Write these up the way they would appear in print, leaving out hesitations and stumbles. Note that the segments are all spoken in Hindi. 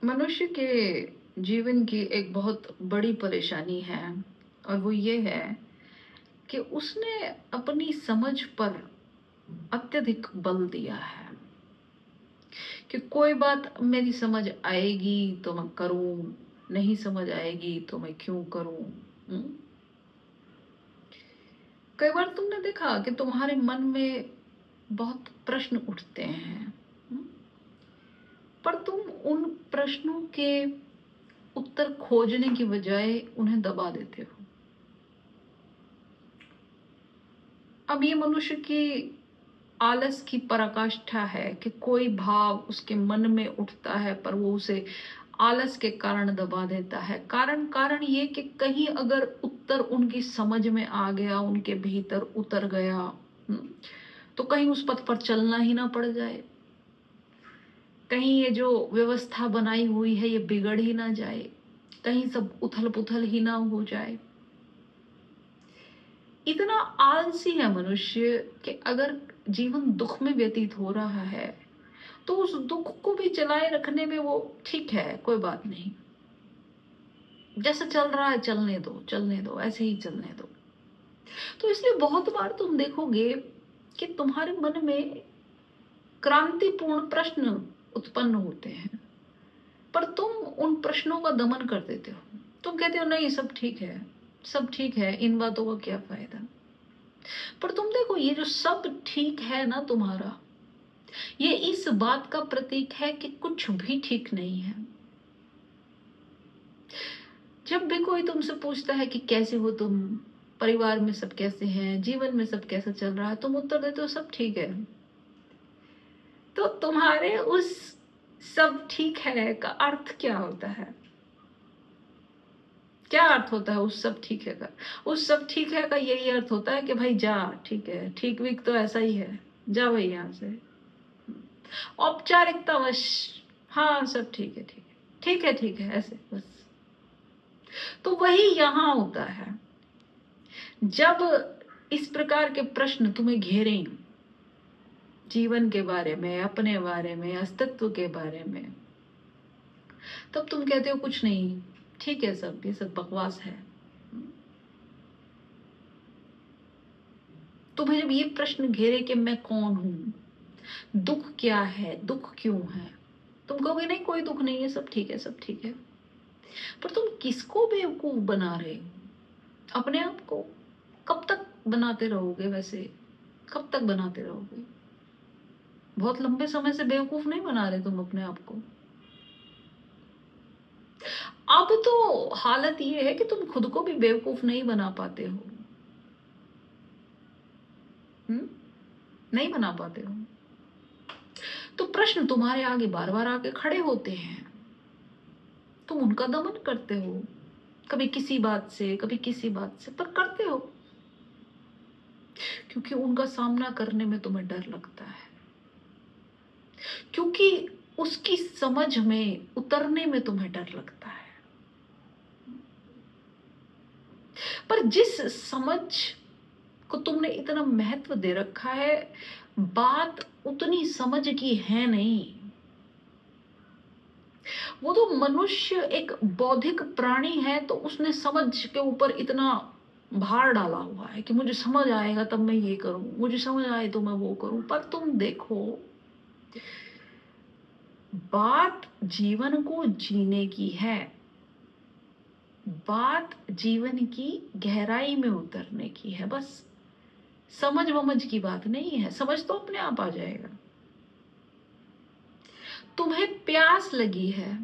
मनुष्य के जीवन की एक बहुत बड़ी परेशानी है और वो ये है कि उसने अपनी समझ पर अत्यधिक बल दिया है कि कोई बात मेरी समझ आएगी तो मैं करूं, नहीं समझ आएगी तो मैं क्यों करूं। हम्म? कई बार तुमने देखा कि तुम्हारे मन में बहुत प्रश्न उठते हैं। हम्म? पर तुम उन प्रश्नों के उत्तर खोजने की बजाय उन्हें दबा देते हो। अब ये मनुष्य की आलस की पराकाष्ठा है कि कोई भाव उसके मन में उठता है पर वो उसे आलस के कारण दबा देता है। कारण कारण ये कि कहीं अगर उत्तर उनकी समझ में आ गया, उनके भीतर उतर गया, तो कहीं उस पथ पर चलना ही ना पड़ जाए, कहीं ये जो व्यवस्था बनाई हुई है ये बिगड़ ही ना जाए, कहीं सब उथल पुथल ही ना हो जाए। इतना आलसी है मनुष्य कि अगर जीवन दुख में व्यतीत हो रहा है तो उस दुख को भी चलाए रखने में वो ठीक है, कोई बात नहीं, जैसा चल रहा है चलने दो, चलने दो, ऐसे ही चलने दो। तो इसलिए बहुत बार तुम देखोगे कि तुम्हारे मन में क्रांतिपूर्ण प्रश्न उत्पन्न होते हैं पर तुम उन प्रश्नों का दमन कर देते हो। तुम कहते हो नहीं, सब ठीक है, सब ठीक है, इन बातों का क्या फायदा। पर तुम देखो, ये जो सब ठीक है ना तुम्हारा, ये इस बात का प्रतीक है कि कुछ भी ठीक नहीं है। जब भी कोई तुमसे पूछता है कि कैसे हो तुम, परिवार में सब कैसे हैं, जीवन में सब कैसा चल रहा है, तुम उत्तर देते हो सब ठीक है। तो तुम्हारे उस सब ठीक है का अर्थ क्या होता है? क्या अर्थ होता है उस सब ठीक है का? उस सब ठीक है का यही अर्थ होता है कि भाई जा, ठीक है, ठीक वीक तो ऐसा ही है, जा भाई यहां से, औपचारिकता वश, हाँ सब ठीक है, ठीक है, ठीक है, ठीक है, ऐसे बस। तो वही यहां होता है। जब इस प्रकार के प्रश्न तुम्हें घेरें, जीवन के बारे में, अपने बारे में, अस्तित्व के बारे में, तब तुम कहते हो कुछ नहीं, ठीक है, सब ये सब बकवास है। तुम्हें जब ये प्रश्न घेरे कि मैं कौन हूं, दुख क्या है, दुख क्यों है, तुम कहोगे नहीं कोई दुख नहीं है, सब ठीक है, सब ठीक है। पर तुम किसको बेवकूफ बना रहे हो? अपने आप को। कब तक बनाते रहोगे? वैसे कब तक बनाते रहोगे? बहुत लंबे समय से बेवकूफ नहीं बना रहे तुम अपने आप को। अब तो हालत ये है कि तुम खुद को भी बेवकूफ नहीं बना पाते हो। नहीं बना पाते हो। तो प्रश्न तुम्हारे आगे बार बार आके खड़े होते हैं, तुम उनका दमन करते हो, कभी किसी बात से, कभी किसी बात से, पर करते हो क्योंकि उनका सामना करने में तुम्हें डर लगता है, क्योंकि उसकी समझ में उतरने में तुम्हें डर लगता है। पर जिस समझ को तुमने इतना महत्व दे रखा है, बात उतनी समझ की है नहीं। वो तो मनुष्य एक बौद्धिक प्राणी है, तो उसने समझ के ऊपर इतना भार डाला हुआ है कि मुझे समझ आएगा तब मैं ये करूं, मुझे समझ आए तो मैं वो करूं। पर तुम देखो, बात जीवन को जीने की है, बात जीवन की गहराई में उतरने की है। बस समझ वमझ की बात नहीं है, समझ तो अपने आप आ जाएगा। तुम्हें प्यास लगी है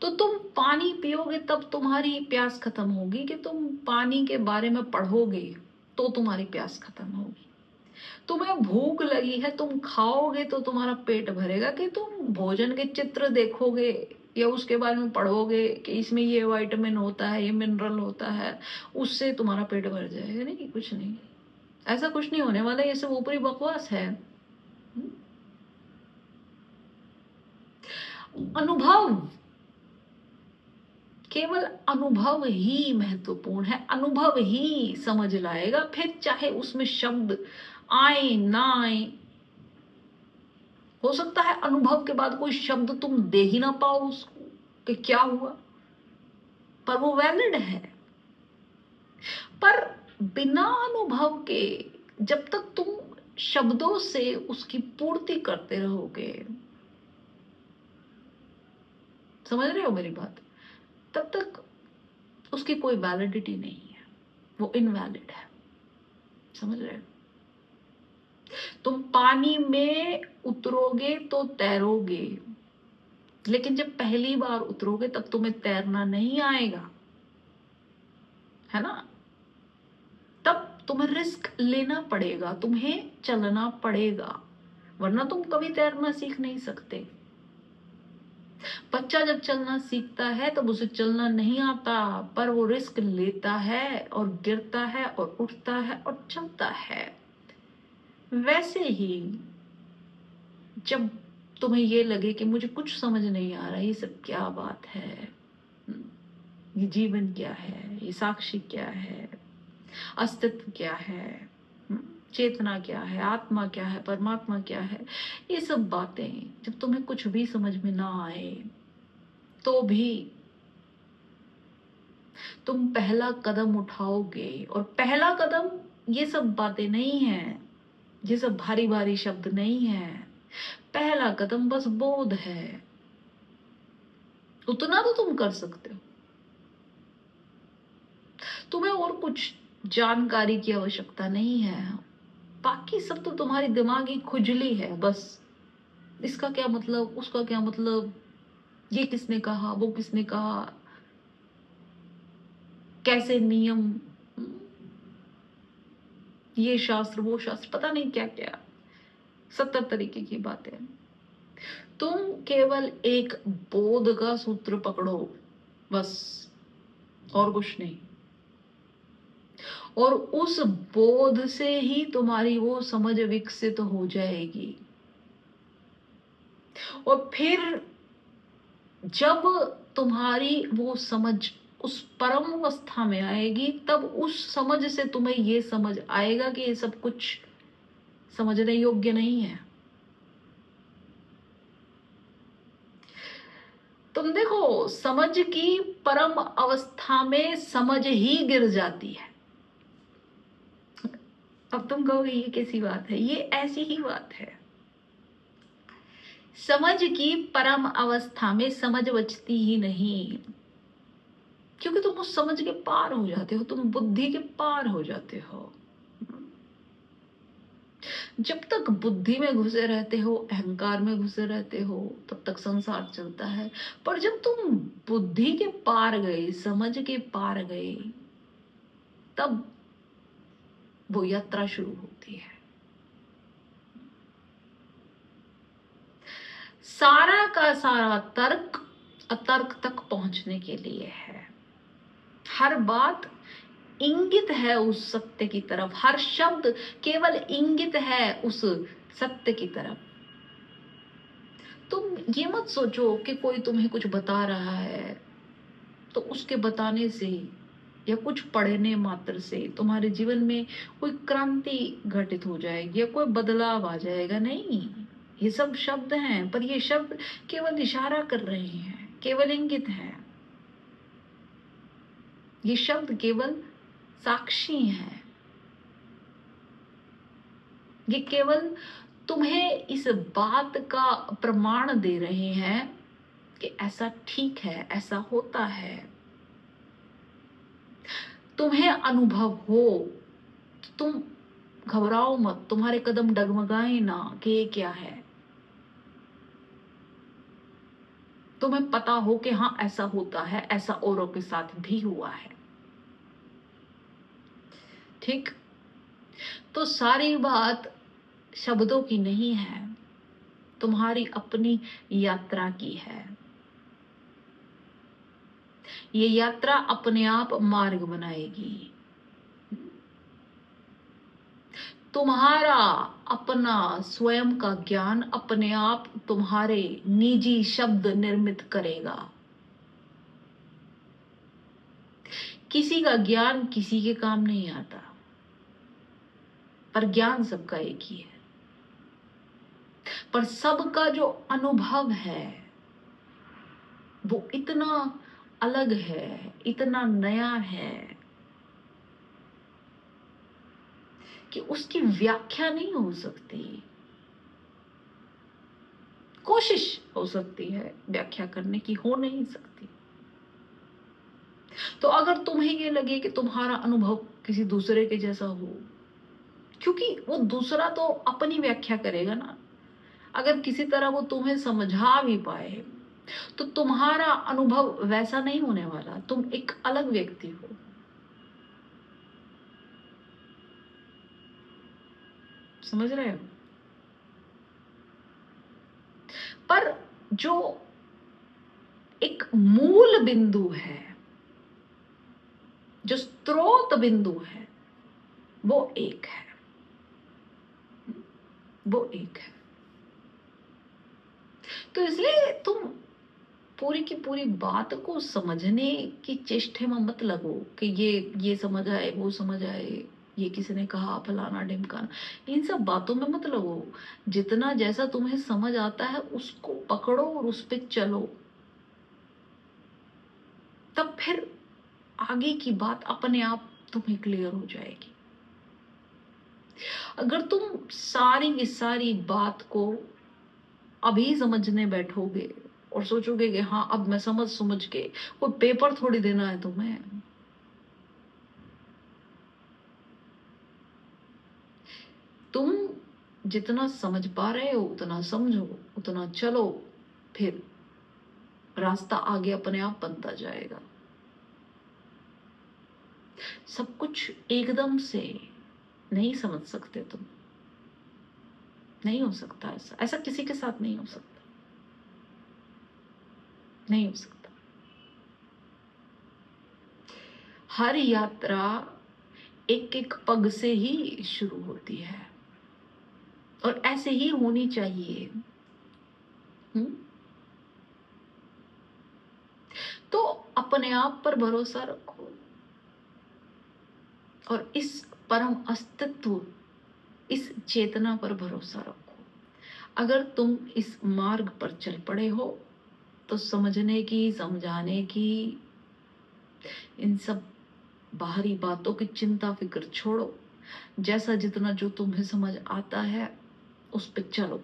तो तुम पानी पियोगे, तब तुम्हारी प्यास खत्म होगी। कि तुम पानी के बारे में पढ़ोगे तो तुम्हारी प्यास खत्म होगी। तुम्हें भूख लगी है, तुम खाओगे तो तुम्हारा पेट भरेगा। कि तुम भोजन के चित्र देखोगे या उसके बारे में पढ़ोगे कि इसमें ये विटामिन होता है, ये मिनरल होता है, उससे तुम्हारा पेट भर जाएगा। नहीं, कुछ नहीं, ऐसा कुछ नहीं होने वाला, ये सब ऊपरी बकवास है। अनुभव, केवल अनुभव ही महत्वपूर्ण है, अनुभव ही समझ लाएगा। फिर चाहे उसमें शब्द आए ना आए, हो सकता है अनुभव के बाद कोई शब्द तुम दे ही ना पाओ उसको कि क्या हुआ, पर वो वैलिड है। पर बिना अनुभव के जब तक तुम शब्दों से उसकी पूर्ति करते रहोगे, समझ रहे हो मेरी बात, तब तक उसकी कोई वैलिडिटी नहीं है, वो इनवैलिड है। समझ रहे हो? तुम पानी में उतरोगे तो तैरोगे, लेकिन जब पहली बार उतरोगे तब तुम्हें तैरना नहीं आएगा, है ना? तब तुम्हें रिस्क लेना पड़ेगा, तुम्हें चलना पड़ेगा, वरना तुम कभी तैरना सीख नहीं सकते। बच्चा जब चलना सीखता है तब उसे चलना नहीं आता, पर वो रिस्क लेता है और गिरता है और उठता है और चलता है। वैसे ही जब तुम्हें ये लगे कि मुझे कुछ समझ नहीं आ रहा, ये सब क्या बात है, ये जीवन क्या है, ये साक्षी क्या है, अस्तित्व क्या है, चेतना क्या है, आत्मा क्या है, परमात्मा क्या है, ये सब बातें जब तुम्हें कुछ भी समझ में ना आए तो भी तुम पहला कदम उठाओगे। और पहला कदम ये सब बातें नहीं है, ये सब भारी भारी शब्द नहीं है। पहला कदम बस बोध है, उतना तो तुम कर सकते हो। तुम्हें और कुछ जानकारी की आवश्यकता नहीं है, बाकी सब तो तुम्हारी दिमागी खुजली है बस। इसका क्या मतलब, उसका क्या मतलब, ये किसने कहा, वो किसने कहा, कैसे नियम, ये शास्त्र वो शास्त्र, पता नहीं क्या क्या 70 तरीके की बातें। तुम केवल एक बोध का सूत्र पकड़ो बस, और कुछ नहीं। और उस बोध से ही तुम्हारी वो समझ विकसित हो जाएगी। और फिर जब तुम्हारी वो समझ उस परम अवस्था में आएगी, तब उस समझ से तुम्हें ये समझ आएगा कि ये सब कुछ समझने योग्य नहीं है। तुम देखो, समझ की परम अवस्था में समझ ही गिर जाती है। अब तुम कहोगे ये कैसी बात है, ये ऐसी ही बात है। समझ की परम अवस्था में समझ बचती ही नहीं, क्योंकि तुम उस समझ के पार हो जाते हो, तुम बुद्धि के पार हो जाते हो। जब तक बुद्धि में घुसे रहते हो, अहंकार में घुसे रहते हो, तब तक संसार चलता है। पर जब तुम बुद्धि के पार गए, समझ के पार गए, तब वो यात्रा शुरू होती है। सारा का सारा तर्क अतर्क तक पहुंचने के लिए है। हर बात इंगित है उस सत्य की तरफ, हर शब्द केवल इंगित है उस सत्य की तरफ। तुम ये मत सोचो कि कोई तुम्हें कुछ बता रहा है तो उसके बताने से या कुछ पढ़ने मात्र से तुम्हारे जीवन में कोई क्रांति घटित हो जाएगी या कोई बदलाव आ जाएगा। नहीं, ये सब शब्द हैं, पर ये शब्द केवल इशारा कर रहे हैं, केवल इंगित है। ये शब्द केवल साक्षी हैं। ये केवल तुम्हें इस बात का प्रमाण दे रहे हैं कि ऐसा ठीक है, ऐसा होता है। तुम्हें अनुभव हो तो तुम घबराओ मत, तुम्हारे कदम डगमगाए ना कि ये क्या है। तुम्हें पता हो कि हाँ ऐसा होता है, ऐसा औरों के साथ भी हुआ है। ठीक, तो सारी बात शब्दों की नहीं है, तुम्हारी अपनी यात्रा की है। ये यात्रा अपने आप मार्ग बनाएगी। तुम्हारा अपना स्वयं का ज्ञान अपने आप तुम्हारे निजी शब्द निर्मित करेगा। किसी का ज्ञान किसी के काम नहीं आता, पर ज्ञान सबका एक ही है। पर सबका जो अनुभव है वो इतना अलग है, इतना नया है कि उसकी व्याख्या नहीं हो सकती। कोशिश हो सकती है व्याख्या करने की, हो नहीं सकती। तो अगर तुम्हें ये लगे कि तुम्हारा अनुभव किसी दूसरे के जैसा हो, क्योंकि वो दूसरा तो अपनी व्याख्या करेगा ना। अगर किसी तरह वो तुम्हें समझा भी पाए तो तुम्हारा अनुभव वैसा नहीं होने वाला, तुम एक अलग व्यक्ति हो। समझ रहे हो? पर जो एक मूल बिंदु है, जो स्रोत बिंदु है, वो एक है, वो एक है। तो इसलिए तुम पूरी की पूरी बात को समझने की चेष्टे में मत लगो कि ये समझ आए, वो समझ आए, ये किसी ने कहा, फलाना ढिमकाना, इन सब बातों में मत लगो। जितना जैसा तुम्हें समझ आता है उसको पकड़ो और उस पे चलो, तब फिर आगे की बात अपने आप तुम्हें क्लियर हो जाएगी। अगर तुम सारी की सारी बात को अभी समझने बैठोगे और सोचोगे कि हाँ अब मैं समझ के, कोई पेपर थोड़ी देना है तुम्हें। तुम जितना समझ पा रहे हो उतना समझो, उतना चलो, फिर रास्ता आगे अपने आप बनता जाएगा। सब कुछ एकदम से नहीं समझ सकते तुम, नहीं हो सकता ऐसा, ऐसा किसी के साथ नहीं हो सकता, नहीं हो सकता। हर यात्रा एक एक पग से ही शुरू होती है और ऐसे ही होनी चाहिए। तो अपने आप पर भरोसा रखो और इस परम अस्तित्व, इस चेतना पर भरोसा रखो। अगर तुम इस मार्ग पर चल पड़े हो तो समझने की, समझाने की, इन सब बाहरी बातों की चिंता फिक्र छोड़ो। जैसा जितना जो तुम्हें समझ आता है उस पे चलो,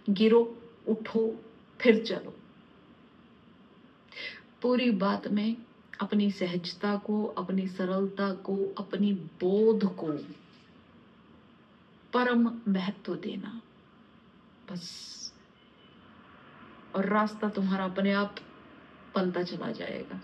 गिरो, उठो, फिर चलो। पूरी बात में अपनी सहजता को, अपनी सरलता को, अपनी बोध को परम महत्व देना, बस। और रास्ता तुम्हारा अपने आप बनता चला जाएगा।